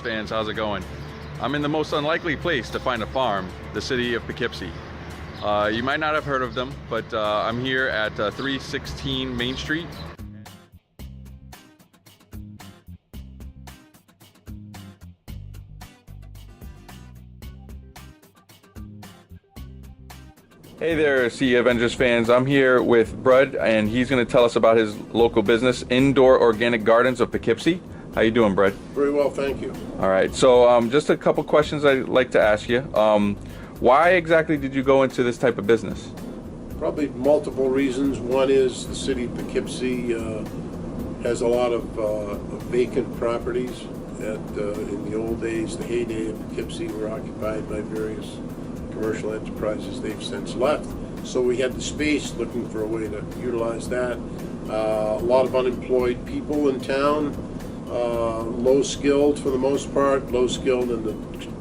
Avengers fans, how's it going? I'm in the most unlikely place to find a farm, the city of Poughkeepsie. You might not have heard of them, but I'm here at 316 Main Street. Hey there, Sea Avengers fans. I'm here with Brud, and he's going to tell us about his local business, Indoor Organic Gardens of Poughkeepsie. How you doing, Brud? Very well, thank you. All right, so just a couple questions I'd like to ask you. Why exactly did you go into this type of business? Probably multiple reasons. One is the city of Poughkeepsie has a lot of vacant properties. In the old days, the heyday of Poughkeepsie, were occupied by various commercial enterprises. They've since left. So we had the space, looking for a way to utilize that. A lot of unemployed people in town, low skilled for the most part, low skilled in the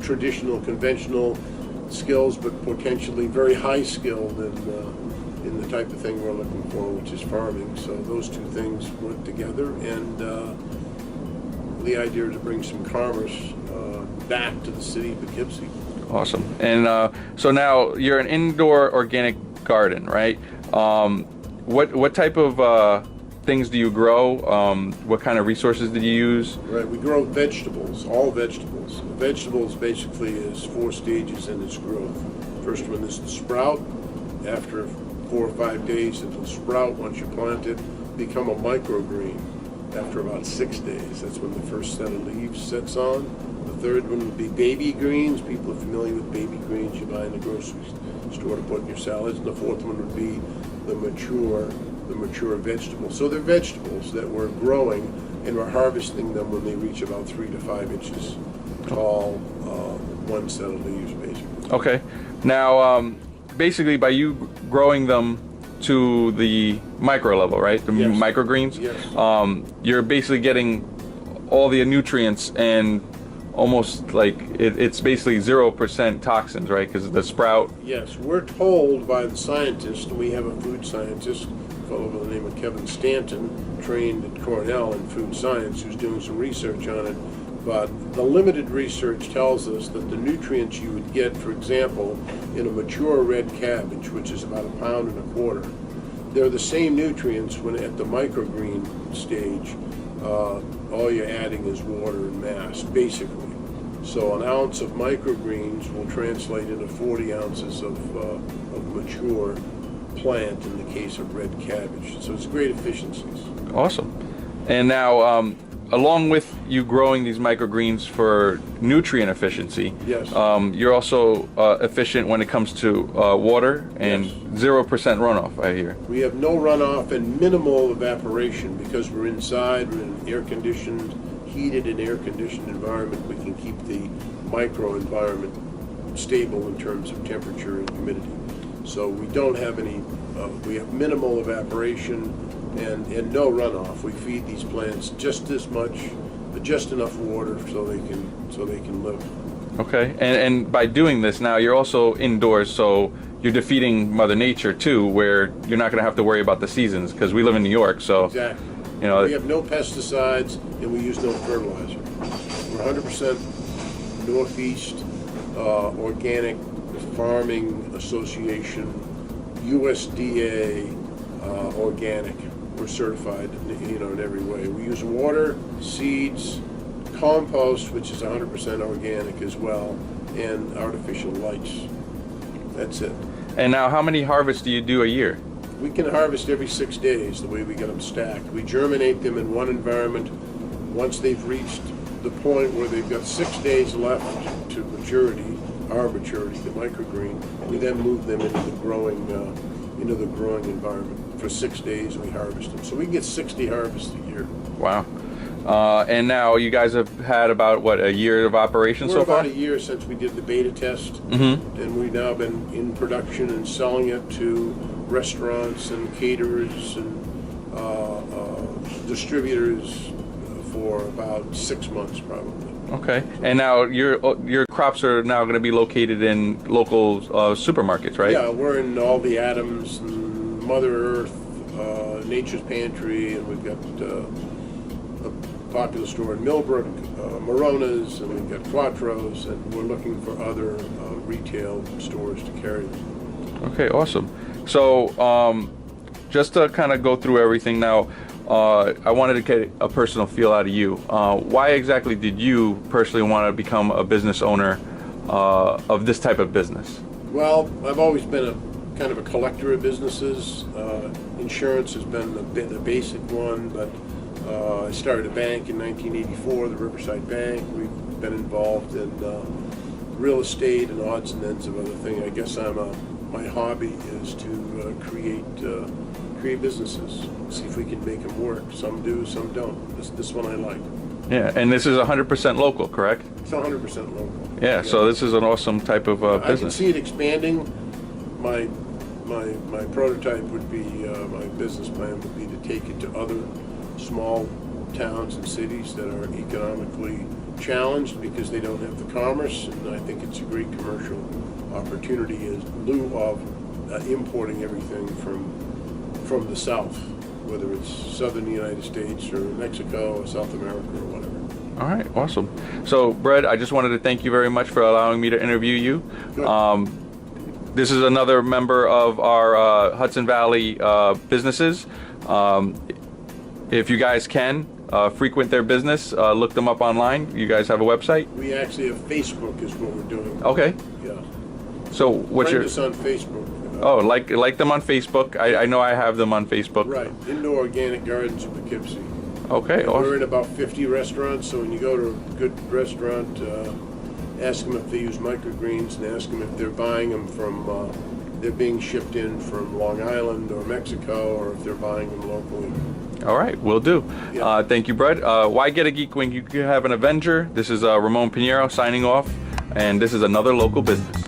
traditional, conventional skills, but potentially very high skilled in the type of thing we're looking for, which is farming. So those two things went together, and the idea is to bring some commerce back to the city of Poughkeepsie. Awesome. And so now you're an indoor organic garden, right? What type of things do you grow? What kind of resources do you use? Right, we grow vegetables, all vegetables. Vegetables basically is 4 stages in its growth. First one is the sprout. After 4 or 5 days it'll sprout. Once you plant it, become a microgreen. After about 6 days, that's when the first set of leaves sets on. The third one would be baby greens. People are familiar with baby greens you buy in the grocery store to put in your salads. And the fourth one would be the mature vegetables. So they're vegetables that we're growing, and we're harvesting them when they reach about 3 to 5 inches tall, one set of leaves, basically. Okay. Now, basically, by you growing them to the micro level, right? The Yes. microgreens. Yes. You're basically getting all the nutrients and almost like it's basically 0% toxins, right? Because the sprout. Yes, we're told by the scientists, and we have a food scientist, a fellow by the name of Kevin Stanton, trained at Cornell in food science, who's doing some research on it. But the limited research tells us that the nutrients you would get, for example, in a mature red cabbage, which is about 1.25 pounds, they're the same nutrients when at the microgreen stage. All you're adding is water and mass, basically. So an ounce of microgreens will translate into 40 ounces of mature plant in the case of red cabbage. So it's great efficiencies. Awesome. And now, along with you growing these microgreens for nutrient efficiency, Yes. You're also efficient when it comes to water and Yes. 0% runoff, I hear. We have no runoff and minimal evaporation because we're inside, we're in an air-conditioned, heated and air-conditioned environment. We can keep the micro-environment stable in terms of temperature and humidity. So we don't have any, we have minimal evaporation and no runoff. We feed these plants just this much, just enough water so they can live. Okay. And by doing this now, you're also indoors, so you're defeating Mother Nature too, where you're not going to have to worry about the seasons, because we live in New York, so Exactly. you know. We have no pesticides and we use no fertilizer. We're 100% Northeast Organic Farming Association, USDA organic. We're certified, in every way. We use water, seeds, compost, which is 100% organic as well, and artificial lights. That's it. And now, how many harvests do you do a year? We can harvest every 6 days, the way we get them stacked. We germinate them in one environment. Once they've reached the point where they've got 6 days left to maturity, our maturity, the microgreen, we then move them into the growing environment. For 6 days we harvest them. So we can get 60 harvests a year. Wow. And now you guys have had about, what, a year of operation so far? We're about a year since we did the beta test, Mm-hmm. and we've now been in production and selling it to restaurants and caterers and distributors for about 6 months probably. Okay. And now your crops are now going to be located in local supermarkets, right? Yeah, we're in all the Adams and Mother Earth, Nature's Pantry, and we've got popular store in Millbrook, Morona's, and we've got Quattro's, and we're looking for other retail stores to carry them. Okay, awesome. So just to kind of go through everything now, I wanted to get a personal feel out of you. Why exactly did you personally want to become a business owner of this type of business? Well, I've always been a kind of a collector of businesses. Insurance has been the basic one, but I started a bank in 1984, the Riverside Bank. We've been involved in real estate and odds and ends of other things. I guess my hobby is to create businesses, see if we can make them work. Some do, some don't. This one I like. Yeah, and this is 100% local, correct? It's 100% local. Yeah, so this is an awesome type of I can business. see it expanding. My prototype would be, my business plan would be to take it to other small towns and cities that are economically challenged because they don't have the commerce, and I think it's a great commercial opportunity in lieu of importing everything from the south, whether it's southern United States or Mexico or South America or whatever. All right, awesome. So, Brud, I just wanted to thank you very much for allowing me to interview you. Good. This is another member of our Hudson Valley businesses. If you guys can frequent their business, look them up online. You guys have a website? We actually have Facebook is what we're doing. Okay. Yeah. So what's Friend your? us on Facebook. Oh, like them on Facebook. I know I have them on Facebook. Right. Indoor Organic Gardens of Poughkeepsie. Okay. We're Awesome. in about 50 restaurants, so when you go to a good restaurant, ask them if they use microgreens and ask them if they're buying them from, they're being shipped in from Long Island or Mexico, or if they're buying them locally. All right, will do. Yeah. Thank you, Brud. Why get a geek when you can have an Avenger? This is Ramon Pinheiro signing off, and this is another local business.